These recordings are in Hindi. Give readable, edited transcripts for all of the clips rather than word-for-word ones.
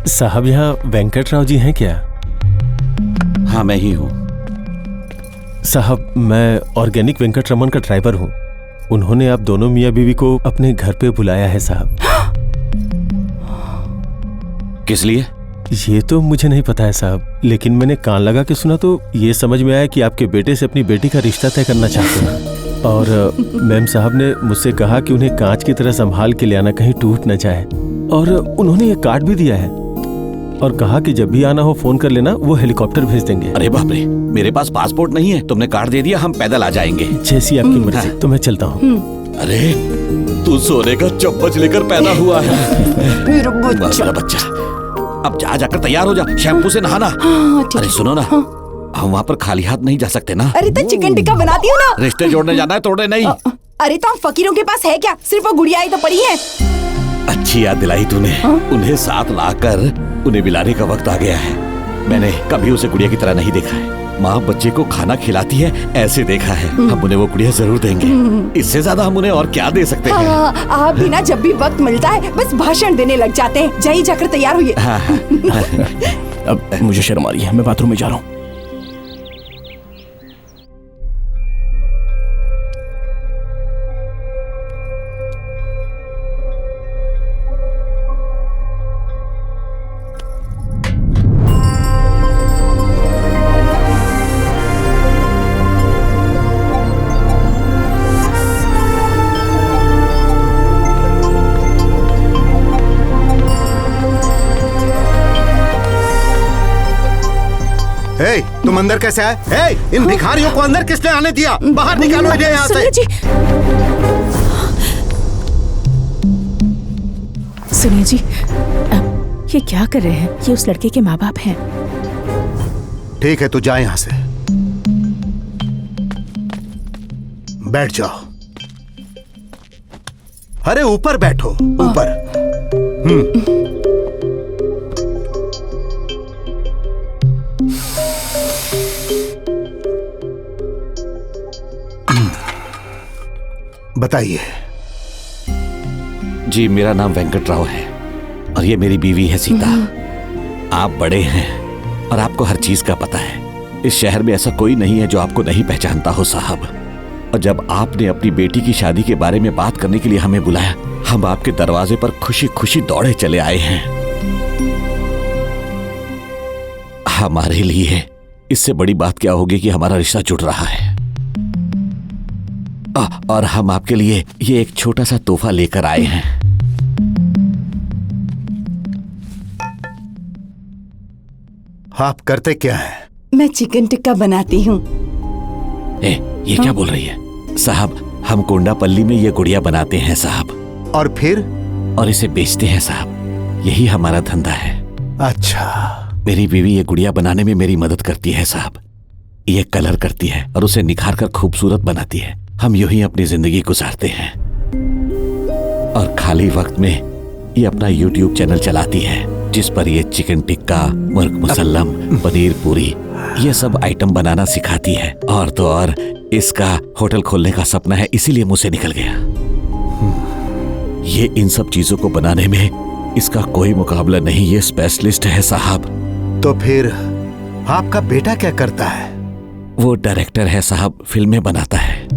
साहब यहाँ वेंकटराव जी हैं क्या? हाँ मैं ही हूँ। साहब मैं ऑर्गेनिक वेंकटरमन का ड्राइवर हूँ। उन्होंने आप दोनों मियाँ बीवी को अपने घर पे बुलाया है साहब। किस लिए? ये तो मुझे नहीं पता है साहब, लेकिन मैंने कान लगा के सुना तो ये समझ में आया कि आपके बेटे से अपनी बेटी का रिश्ता तय करना चाहते हैं। और मैम साहब ने मुझसे कहा कि उन्हें कांच की तरह संभाल के ले आना, कहीं टूट न जाए। और उन्होंने ये कार्ड भी दिया है और कहा कि जब भी आना हो फोन कर लेना, वो हेलीकॉप्टर भेज देंगे। अरे बाप रे, मेरे पास पासपोर्ट नहीं है। तुमने कार्ड दे दिया, हम पैदल आ जाएंगे। जैसी आपकी मर्जी। तो मैं चलता हूँ। अरे तू सोने का चम्मच लेकर पैदा हुआ है मेरा बच्चा। अब जा जाकर तैयार हो जा, शैम्पू से नहाना। अरे सुनो ना, हम वहाँ पर खाली हाथ नहीं जा सकते ना। अरे तो चिकन टिक्का बनाती हूँ ना। रिश्ते जोड़ने जाना है, तोड़ने नहीं। अरे तो हम फकीरों के पास है क्या? सिर्फ वो गुड़िया ही तो पड़ी है। अच्छी याद दिलाई तूने। उन्हें साथ लाकर उन्हें मिलाने का वक्त आ गया है। मैंने कभी उसे गुड़िया की तरह नहीं देखा है। माँ बच्चे को खाना खिलाती है ऐसे देखा है। हम उन्हें वो गुड़िया जरूर देंगे। इससे ज्यादा हम उन्हें और क्या दे सकते हैं? आप भी ना जब भी वक्त मिलता है बस भाषण देने लग जाते हैं। जाइए जाकर तैयार होइए। अब मुझे शर्म आ रही है, मैं बाथरूम में जा रहा हूँ। तुम अंदर कैसे आए? इन भिखारियों को अंदर किसने आने दिया? बाहर निकालो इन्हें यहाँ से। सुनिए जी, ये क्या कर रहे हैं? ये उस लड़के के माँ बाप हैं। ठीक है, तू जा यहाँ से। बैठ जाओ। अरे ऊपर बैठो, ऊपर। बताइए। जी मेरा नाम वेंकटराव है और ये मेरी बीवी है सीता। आप बड़े हैं और आपको हर चीज का पता है। इस शहर में ऐसा कोई नहीं है जो आपको नहीं पहचानता हो साहब। और जब आपने अपनी बेटी की शादी के बारे में बात करने के लिए हमें बुलाया, हम आपके दरवाजे पर खुशी खुशी दौड़े चले आए हैं। हमारे लिए इससे बड़ी बात क्या होगी कि हमारा रिश्ता जुड़ रहा है। और हम आपके लिए ये एक छोटा सा तोहफा लेकर आए हैं। आप करते क्या है? मैं चिकन टिक्का बनाती हूँ। ये क्या बोल रही है? साहब हम कोंडापल्ली में ये गुड़िया बनाते हैं साहब। और फिर? और इसे बेचते हैं साहब। यही हमारा धंधा है। अच्छा। मेरी बीवी ये गुड़िया बनाने में मेरी मदद करती है साहब। ये कलर करती है और उसे निखार कर खूबसूरत बनाती है। हम यूं ही अपनी जिंदगी गुजारते हैं और खाली वक्त में ये अपना YouTube चैनल चलाती है, जिस पर ये चिकन टिक्का, मुर्ग मुसल्लम, पनीर पूरी, ये सब आइटम बनाना सिखाती है। और तो और इसका होटल खोलने का सपना है, इसीलिए मुंह से निकल गया। ये इन सब चीजों को बनाने में इसका कोई मुकाबला नहीं। ये स्पेशलिस्ट है साहब। तो फिर आपका बेटा क्या करता है? वो डायरेक्टर है साहब, फिल्में बनाता है।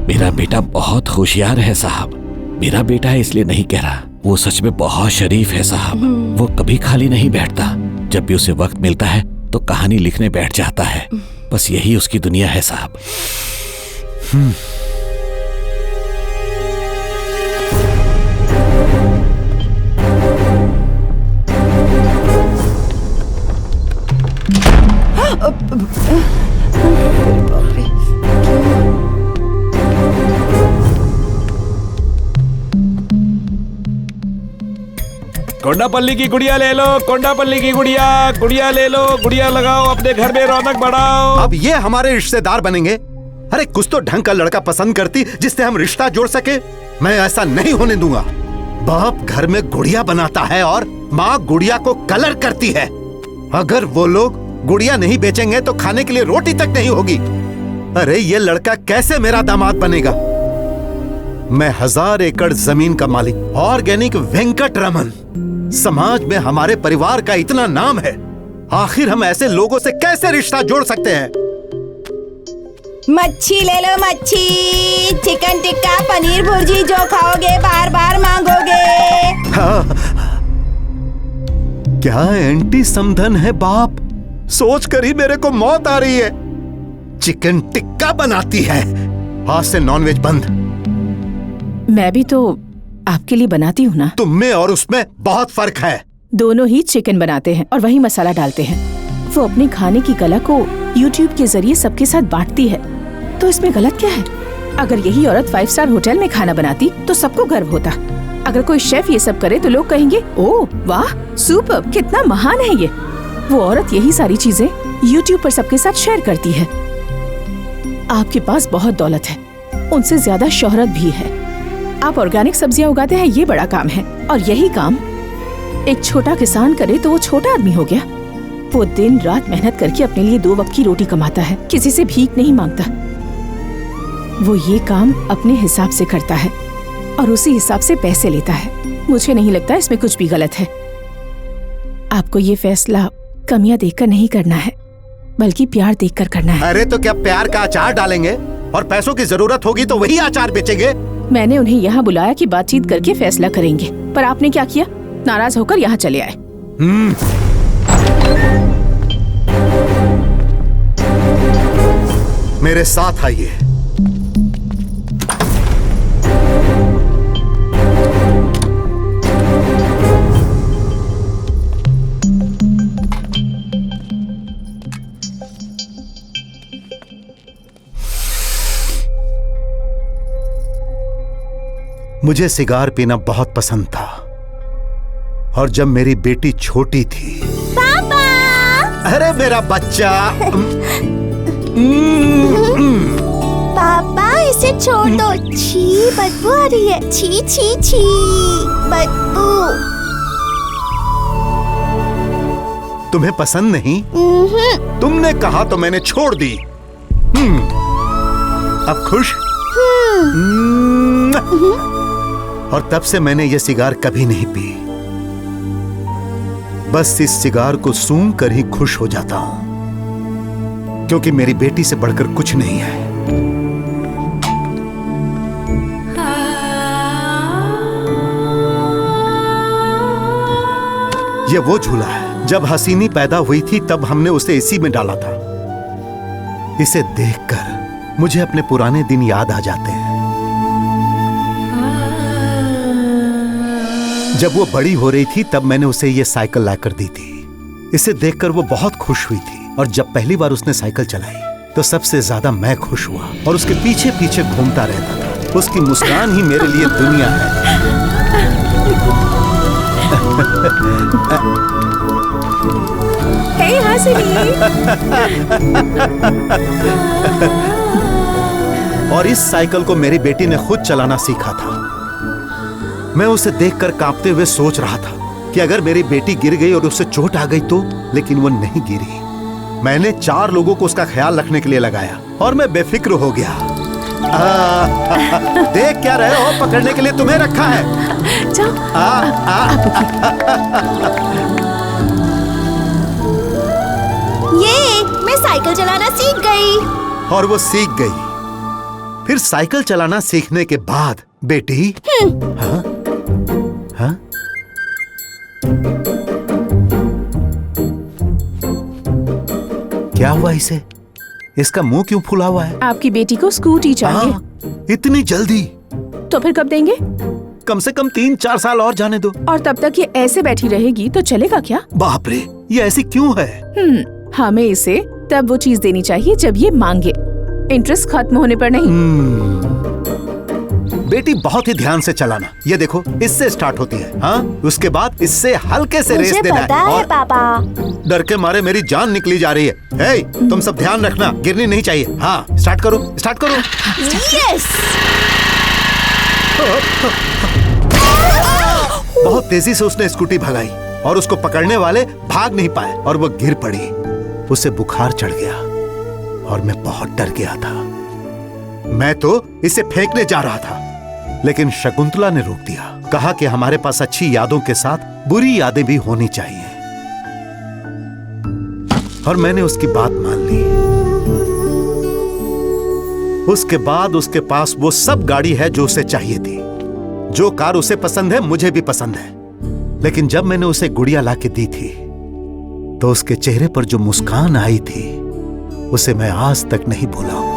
मेरा बेटा बहुत होशियार है साहब। मेरा बेटा है इसलिए नहीं कह रहा, वो सच में बहुत शरीफ है साहब। वो कभी खाली नहीं बैठता। जब भी उसे वक्त मिलता है तो कहानी लिखने बैठ जाता है। बस यही उसकी दुनिया है साहब। कोंडापल्ली की गुड़िया ले लो, कोंडापल्ली की गुड़िया, गुड़िया ले लो, गुड़िया लगाओ, अपने घर में रौनक बढ़ाओ। अब ये हमारे रिश्तेदार बनेंगे? अरे कुछ तो ढंग का लड़का पसंद करती जिससे हम रिश्ता जोड़ सके। मैं ऐसा नहीं होने दूंगा। बाप घर में गुड़िया बनाता है और माँ गुड़िया को कलर करती है। अगर वो लोग गुड़िया नहीं बेचेंगे तो खाने के लिए रोटी तक नहीं होगी। अरे ये लड़का कैसे मेरा दामाद बनेगा? मैं 1000 एकड़ जमीन का मालिक ऑर्गेनिक वेंकटरमन, समाज में हमारे परिवार का इतना नाम है, आखिर हम ऐसे लोगों से कैसे रिश्ता जोड़ सकते हैं? मच्छी ले लो मच्छी, चिकन टिक्का, पनीर भुर्जी, जो खाओगे बार बार मांगोगे। हाँ। क्या एंटी समधन है बाप, सोच कर ही मेरे को मौत आ रही है। चिकन टिक्का बनाती है, आज से नॉनवेज बंद। मैं भी तो आपके लिए बनाती हूँ ना। तुम में और उसमें बहुत फर्क है। दोनों ही चिकन बनाते हैं और वही मसाला डालते हैं। वो अपने खाने की कला को YouTube के जरिए सबके साथ बांटती है, तो इसमें गलत क्या है? अगर यही औरत 5 स्टार होटल में खाना बनाती तो सबको गर्व होता। अगर कोई शेफ ये सब करे तो लोग कहेंगे, ओह वाह सुपर्ब, कितना महान है ये। वो औरत यही सारी चीजें YouTube पर सबके साथ शेयर करती है। आपके पास बहुत दौलत है, उनसे ज्यादा शोहरत भी है। आप ऑर्गेनिक सब्जियां उगाते हैं, ये बड़ा काम है। और यही काम एक छोटा किसान करे तो वो छोटा आदमी हो गया। वो दिन रात मेहनत करके अपने लिए 2 वक्त की रोटी कमाता है, किसी से भीख नहीं मांगता। वो ये काम अपने हिसाब से करता है और उसी हिसाब से पैसे लेता है। मुझे नहीं लगता इसमें कुछ भी गलत है। आपको ये फैसला कमियां देखकर नहीं करना है, बल्कि प्यार देखकर करना है। अरे तो क्या प्यार का अचार डालेंगे और पैसों की जरूरत होगी तो वही अचार बेचेंगे? मैंने उन्हें यहाँ बुलाया कि बातचीत करके फैसला करेंगे, पर आपने क्या किया? नाराज होकर यहाँ चले आए। मेरे साथ आइए। मुझे सिगार पीना बहुत पसंद था, और जब मेरी बेटी छोटी थी। पापा! अरे मेरा बच्चा। पापा इसे छोड़ दो, छी बदबू आ रही है, छी छी छी बदबू। तुम्हें पसंद नहीं? तुमने कहा तो मैंने छोड़ दी। अब खुश? और तब से मैंने ये सिगार कभी नहीं पी। बस इस सिगार को सूंघ कर ही खुश हो जाता हूं, क्योंकि मेरी बेटी से बढ़कर कुछ नहीं है। ये वो झूला है, जब हसीनी पैदा हुई थी तब हमने उसे इसी में डाला था। इसे देखकर मुझे अपने पुराने दिन याद आ जाते हैं, जब वो बड़ी हो रही थी तब मैंने उसे ये साइकिल लाकर दी थी। इसे देखकर वो बहुत खुश हुई थी, और जब पहली बार उसने साइकिल चलाई तो सबसे ज्यादा मैं खुश हुआ और उसके पीछे पीछे घूमता रहता था। उसकी मुस्कान ही मेरे लिए दुनिया है। हे हसीनी। और इस साइकिल को मेरी बेटी ने खुद चलाना सीखा था। मैं उसे देखकर कांपते हुए सोच रहा था कि अगर मेरी बेटी गिर गई और उसे चोट आ गई तो, लेकिन वो नहीं गिरी। मैंने 4 लोगों को उसका ख्याल रखने के लिए लगाया और मैं बेफिक्र हो गया। देख क्या रहे हो, पकड़ने के लिए तुम्हें रखा है। ये मैं साइकिल चलाना सीख गई। और वो सीख गई। फिर साइकिल चलाना सीखने के बाद बेटी, हाँ? हाँ? क्या हुआ इसे? इसका मुंह क्यों फुला हुआ है? आपकी बेटी को स्कूटी चाहिए। इतनी जल्दी? तो फिर कब देंगे? कम से कम 3-4 साल और जाने दो। और तब तक ये ऐसे बैठी रहेगी तो चलेगा क्या? बाप रे, ये ऐसी क्यों है? हमें इसे तब वो चीज देनी चाहिए जब ये मांगे, इंटरेस्ट खत्म होने पर नहीं। बेटी बहुत ही ध्यान से चलाना। ये देखो, इससे स्टार्ट होती है, हाँ? उसके बाद इससे हल्के से रेस देना पता है। और पापा, डर के मारे मेरी जान निकली जा रही है। हे, तुम सब ध्यान रखना, गिरनी नहीं चाहिए। हाँ, स्टार्ट करो, स्टार्ट करो। यस। बहुत तेजी से उसने स्कूटी भगाई और उसको पकड़ने वाले भाग नहीं पाए और वो गिर पड़ी। उसे बुखार चढ़ गया और मैं बहुत डर गया था। मैं तो इसे फेंकने जा रहा था, लेकिन शकुंतला ने रोक दिया। कहा कि हमारे पास अच्छी यादों के साथ बुरी यादें भी होनी चाहिए। और मैंने उसकी बात मान ली। उसके बाद उसके पास वो सब गाड़ी है जो उसे चाहिए थी। जो कार उसे पसंद है मुझे भी पसंद है। लेकिन जब मैंने उसे गुड़िया लाके दी थी तो उसके चेहरे पर जो मुस्कान आई थी उसे मैं आज तक नहीं भूला हूं।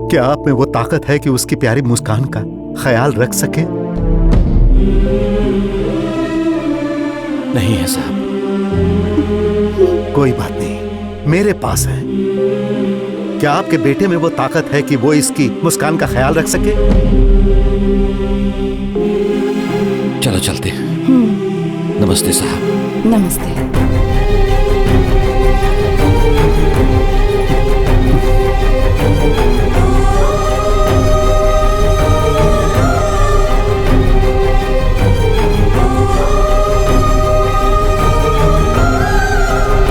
क्या आप में वो ताकत है कि उसकी प्यारी मुस्कान का ख्याल रख सके? नहीं है साहब। कोई बात नहीं, मेरे पास है। क्या आपके बेटे में वो ताकत है कि वो इसकी मुस्कान का ख्याल रख सके? चलो चलते हैं। नमस्ते साहब। नमस्ते।